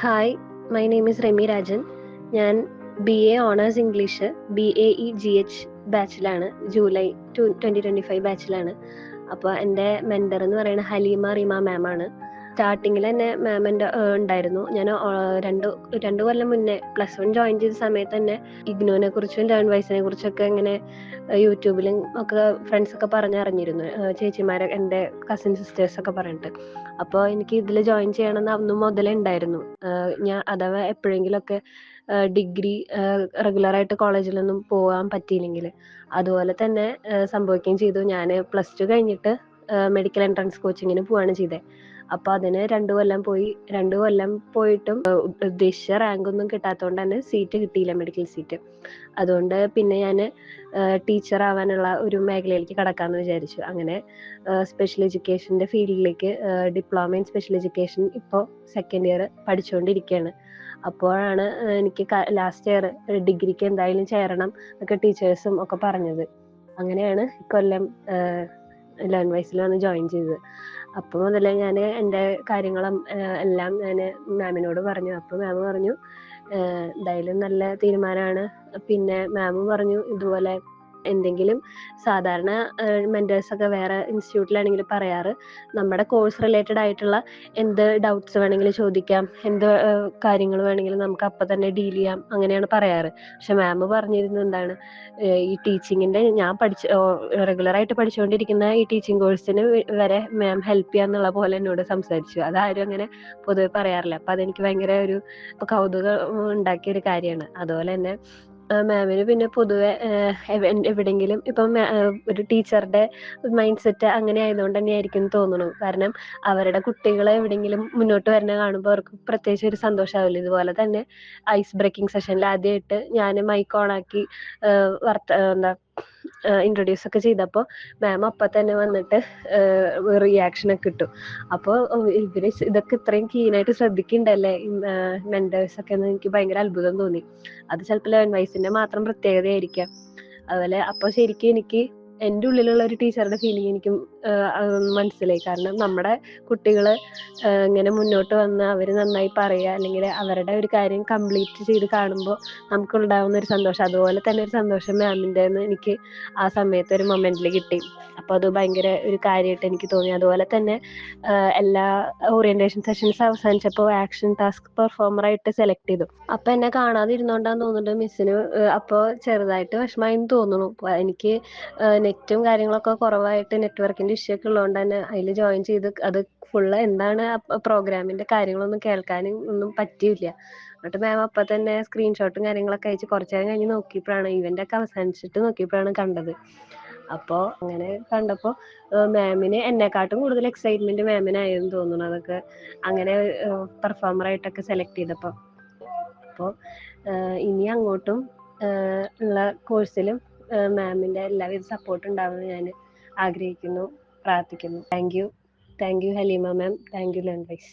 Hi, my name is Remy Rajan. ഞാൻ BA honours English BAE GH ബാച്ചിലാണ്. July 2025 ബാച്ചിലാണ്. അപ്പോൾ എൻ്റെ മെൻറ്റർ എന്ന് പറയുന്നത് ഹലീമ റീമ മാം ആണ്. സ്റ്റാർട്ടിങ്ങിൽ തന്നെ മാം എൻ്റെ ഉണ്ടായിരുന്നു. ഞാൻ രണ്ട് കൊല്ലം മുന്നേ +1 ജോയിൻ ചെയ്ത സമയത്ത് തന്നെ ഇഗ്നോനെ കുറിച്ചും ലേൺ വൈസിനെ കുറിച്ചൊക്കെ ഇങ്ങനെ യൂട്യൂബിലും ഒക്കെ ഫ്രണ്ട്സൊക്കെ പറഞ്ഞറിഞ്ഞിരുന്നു. ചേച്ചിമാരെ എൻ്റെ കസിൻ സിസ്റ്റേഴ്സൊക്കെ പറഞ്ഞിട്ട്. അപ്പോൾ എനിക്ക് ഇതിൽ ജോയിൻ ചെയ്യണമെന്ന് അന്ന് മുതലേ ഉണ്ടായിരുന്നു. ഞാൻ അഥവാ എപ്പോഴെങ്കിലുമൊക്കെ ഡിഗ്രി റെഗുലറായിട്ട് കോളേജിലൊന്നും പോകാൻ പറ്റിയില്ലെങ്കിൽ അതുപോലെ തന്നെ സംഭവിക്കുകയും ചെയ്തു. ഞാൻ +2 കഴിഞ്ഞിട്ട് മെഡിക്കൽ എൻട്രൻസ് കോച്ചിങ്ങിന് പോവുകയാണ് ചെയ്തത്. അപ്പോൾ അതിന് 2 കൊല്ലം പോയി. 2 കൊല്ലം പോയിട്ടും ഉദ്ദേശിച്ച റാങ്കൊന്നും കിട്ടാത്തതുകൊണ്ട് തന്നെ സീറ്റ് കിട്ടിയില്ല, മെഡിക്കൽ സീറ്റ്. അതുകൊണ്ട് പിന്നെ ഞാൻ ടീച്ചർ ആവാനുള്ള ഒരു മേഖലയിലേക്ക് കടക്കാമെന്ന് വിചാരിച്ചു. അങ്ങനെ സ്പെഷ്യൽ എഡ്യൂക്കേഷൻ്റെ ഫീൽഡിലേക്ക് ഡിപ്ലോമ ഇൻ സ്പെഷ്യൽ എഡ്യൂക്കേഷൻ ഇപ്പോൾ സെക്കൻഡ് ഇയർ പഠിച്ചുകൊണ്ടിരിക്കുകയാണ്. അപ്പോഴാണ് എനിക്ക് ലാസ്റ്റ് ഇയർ ഡിഗ്രിക്ക് എന്തായാലും ചേരണം എന്നൊക്കെ ടീച്ചേഴ്സും ഒക്കെ പറഞ്ഞത്. അങ്ങനെയാണ് ഇക്കൊല്ലം ലേൺ വൈസിൽ വന്ന് ജോയിൻ ചെയ്തത്. അപ്പോൾ മുതലേ ഞാൻ എൻ്റെ കാര്യങ്ങളും എല്ലാം ഞാൻ മാമിനോട് പറഞ്ഞു. അപ്പോൾ മാം പറഞ്ഞു എന്തായാലും നല്ല തീരുമാനമാണ്. പിന്നെ മാം പറഞ്ഞു ഇതുപോലെ എന്തെങ്കിലും സാധാരണ മെൻറ്റേഴ്സൊക്കെ വേറെ ഇൻസ്റ്റിറ്റ്യൂട്ടിലാണെങ്കിൽ പറയാറ് നമ്മുടെ കോഴ്സ് റിലേറ്റഡ് ആയിട്ടുള്ള എന്ത് ഡൗട്ട്സ് വേണമെങ്കിലും ചോദിക്കാം, എന്ത് കാര്യങ്ങൾ വേണമെങ്കിലും നമുക്ക് അപ്പം തന്നെ ഡീൽ ചെയ്യാം, അങ്ങനെയാണ് പറയാറ്. പക്ഷെ മാം പറഞ്ഞിരുന്നത് എന്താണ്, ഈ ടീച്ചിങ്ങിൻ്റെ ഞാൻ റെഗുലറായിട്ട് പഠിച്ചുകൊണ്ടിരിക്കുന്ന ഈ ടീച്ചിങ് കോഴ്സിന് വരെ മാം ഹെൽപ്പ് ചെയ്യാന്നുള്ള പോലെ എന്നോട് സംസാരിച്ചു. അതാരും അങ്ങനെ പൊതുവെ പറയാറില്ല. അപ്പം അതെനിക്ക് ഭയങ്കര ഒരു കൗതുകം ഉണ്ടാക്കിയ ഒരു കാര്യമാണ്. അതുപോലെ തന്നെ മാമിന് പിന്നെ പൊതുവെ എവിടെയെങ്കിലും ഇപ്പം ഒരു ടീച്ചറുടെ മൈൻഡ് സെറ്റ് അങ്ങനെ ആയതുകൊണ്ട് തന്നെ ആയിരിക്കും തോന്നുന്നു. കാരണം അവരുടെ കുട്ടികളെ എവിടെയെങ്കിലും മുന്നോട്ട് വരുന്ന കാണുമ്പോൾ അവർക്ക് പ്രത്യേകിച്ച് ഒരു സന്തോഷമാവില്ല. ഇതുപോലെ തന്നെ ഐസ് ബ്രേക്കിംഗ് സെഷനിൽ ആദ്യമായിട്ട് ഞാൻ മൈക്ക് ഓണാക്കി ഇൻട്രൊഡ്യൂസ് ഒക്കെ ചെയ്തപ്പോൾ മാം അപ്പം തന്നെ വന്നിട്ട് റിയാക്ഷനൊക്കെ ഇട്ടു. അപ്പോൾ ഇവര് ഇതൊക്കെ ഇത്രയും കീനായിട്ട് ശ്രദ്ധിക്കുന്നുണ്ടല്ലേ മെൻറ്റേഴ്സൊക്കെ എന്ന് എനിക്ക് ഭയങ്കര അത്ഭുതം തോന്നി. അത് ചിലപ്പോൾ ലേൺ വൈസിൻ്റെ മാത്രം പ്രത്യേകതയായിരിക്കാം. അതുപോലെ അപ്പോൾ ശരിക്കും എനിക്ക് എൻ്റെ ഉള്ളിലുള്ള ഒരു ടീച്ചറുടെ ഫീലിംഗ് എനിക്കും മനസ്സിലായി. കാരണം നമ്മുടെ കുട്ടികൾ ഇങ്ങനെ മുന്നോട്ട് വന്ന് അവർ നന്നായി പറയുക, അല്ലെങ്കിൽ അവരുടെ ഒരു കാര്യം കംപ്ലീറ്റ് ചെയ്ത് കാണുമ്പോൾ നമുക്കുണ്ടാകുന്ന ഒരു സന്തോഷം, അതുപോലെ തന്നെ ഒരു സന്തോഷം മാമിൻ്റെ എനിക്ക് ആ സമയത്ത് ഒരു മൊമെന്റിൽ കിട്ടി. അപ്പോൾ അത് ഭയങ്കര ഒരു കാര്യമായിട്ട് എനിക്ക് തോന്നി. അതുപോലെ തന്നെ എല്ലാ ഓറിയന്റേഷൻ സെഷൻസ് അവസാനിച്ചപ്പോൾ ആക്ഷൻ ടാസ്ക് പെർഫോമറായിട്ട് സെലക്ട് ചെയ്തു. അപ്പം എന്നെ കാണാതിരുന്നോണ്ടാന്ന് തോന്നുന്നുണ്ട് മിസ്സിന് അപ്പോൾ ചെറുതായിട്ട് വിഷമമായെന്ന് തോന്നുന്നു. എനിക്ക് നെറ്റും കാര്യങ്ങളൊക്കെ കുറവായിട്ട് നെറ്റ്വർക്കിൻ്റെ ഇഷ്യൂ ഒക്കെ ഉള്ളതുകൊണ്ട് തന്നെ അതിൽ ജോയിൻ ചെയ്ത് അത് ഫുള്ള് എന്താണ് പ്രോഗ്രാമിൻ്റെ കാര്യങ്ങളൊന്നും കേൾക്കാനും ഒന്നും പറ്റിയില്ല. എന്നിട്ട് മാം അപ്പം തന്നെ സ്ക്രീൻഷോട്ടും കാര്യങ്ങളൊക്കെ അയച്ച് കുറച്ച് നേരം കഴിഞ്ഞ് നോക്കിയപ്പോഴാണ് ഇവൻ്റെയൊക്കെ അവസാനിച്ചിട്ട് നോക്കിയപ്പോഴാണ് കണ്ടത്. അപ്പോൾ അങ്ങനെ കണ്ടപ്പോൾ മാമിന് എന്നെക്കാട്ടും കൂടുതൽ എക്സൈറ്റ്മെൻറ്റ് മാമിനായെന്ന് തോന്നുന്നു. അതൊക്കെ അങ്ങനെ പെർഫോമറായിട്ടൊക്കെ സെലക്ട് ചെയ്തപ്പോൾ. അപ്പോൾ ഇനി അങ്ങോട്ടും ഉള്ള കോഴ്സിലും മാമിൻ്റെ എല്ലാവിധ സപ്പോർട്ടും ഉണ്ടാവുമെന്ന് ഞാൻ ആഗ്രഹിക്കുന്നു, പ്രാർത്ഥിക്കുന്നു. Thank you Haleema ma'am. Thank you learn vice.